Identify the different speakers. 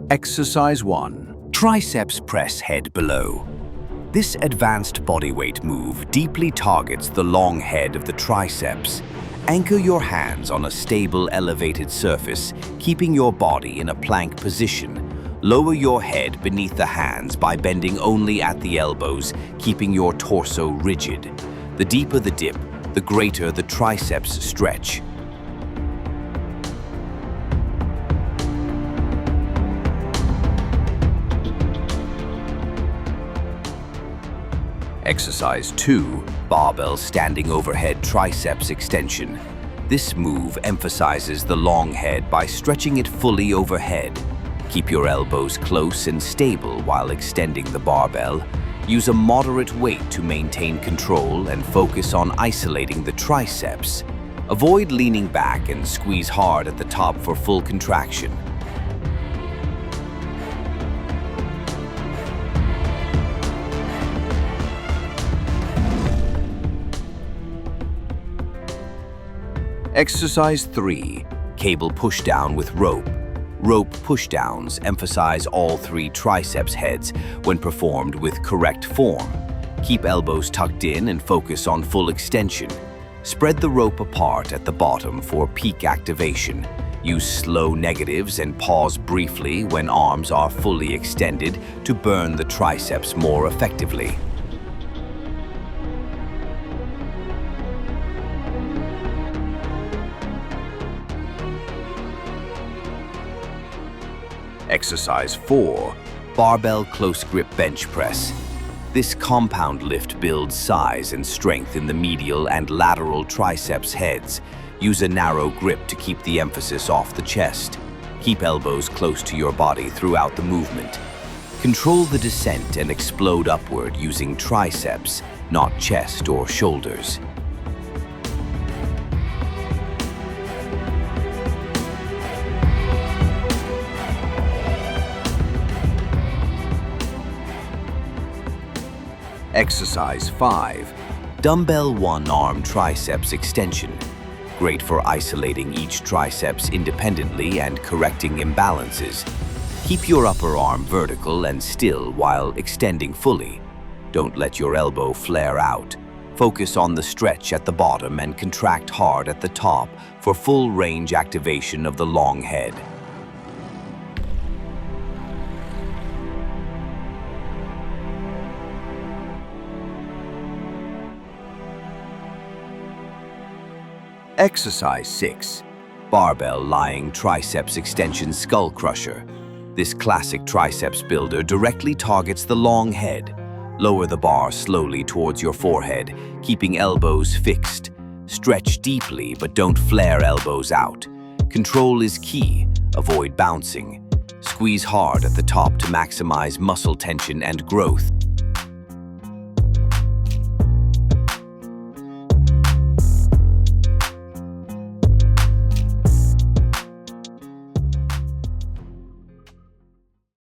Speaker 1: Exercise 1. Triceps press head below. This advanced bodyweight move deeply targets the long head of the triceps. Anchor your hands on a stable, elevated surface, keeping your body in a plank position. Lower your head beneath the hands by bending only at the elbows, keeping your torso rigid. The deeper the dip, the greater the triceps stretch. Exercise 2. Barbell standing overhead triceps extension. This move emphasizes the long head by stretching it fully overhead. Keep your elbows close and stable while extending the barbell. Use a moderate weight to maintain control and focus on isolating the triceps. Avoid leaning back and squeeze hard at the top for full contraction. Exercise 3. Cable pushdown with rope. Rope pushdowns emphasize all three triceps heads when performed with correct form. Keep elbows tucked in and focus on full extension. Spread the rope apart at the bottom for peak activation. Use slow negatives and pause briefly when arms are fully extended to burn the triceps more effectively. Exercise 4. Barbell close grip bench press. This compound lift builds size and strength in the medial and lateral triceps heads. Use a narrow grip to keep the emphasis off the chest. Keep elbows close to your body throughout the movement. Control the descent and explode upward using triceps, not chest or shoulders. Exercise 5. Dumbbell one-arm triceps extension. Great for isolating each triceps independently and correcting imbalances. Keep your upper arm vertical and still while extending fully. Don't let your elbow flare out. Focus on the stretch at the bottom and contract hard at the top for full range activation of the long head. Exercise 6. Barbell lying triceps extension skull crusher. This classic triceps builder directly targets the long head. Lower the bar slowly towards your forehead, keeping elbows fixed. Stretch deeply, but don't flare elbows out. Control is key. Avoid bouncing. Squeeze hard at the top to maximize muscle tension and growth.